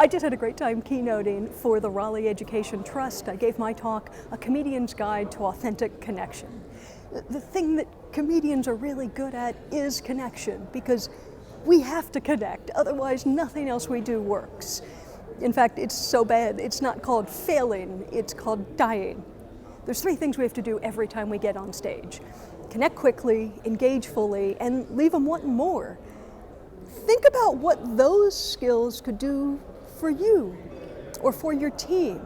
I just had a great time keynoting for the Raleigh Education Trust. I gave my talk, A Comedian's Guide to Authentic Connection. The thing that comedians are really good at is connection, because we have to connect, otherwise nothing else we do works. In fact, it's so bad, it's not called failing, it's called dying. There's 3 things we have to do every time we get on stage. Connect quickly, engage fully, and leave them wanting more. Think about what those skills could do for you or for your team,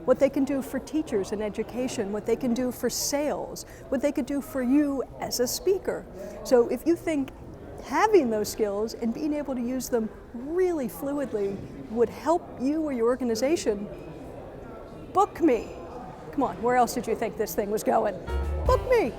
what they can do for teachers in education, what they can do for sales, what they could do for you as a speaker. So if you think having those skills and being able to use them really fluidly would help you or your organization, book me. Come on, where else did you think this thing was going? Book me.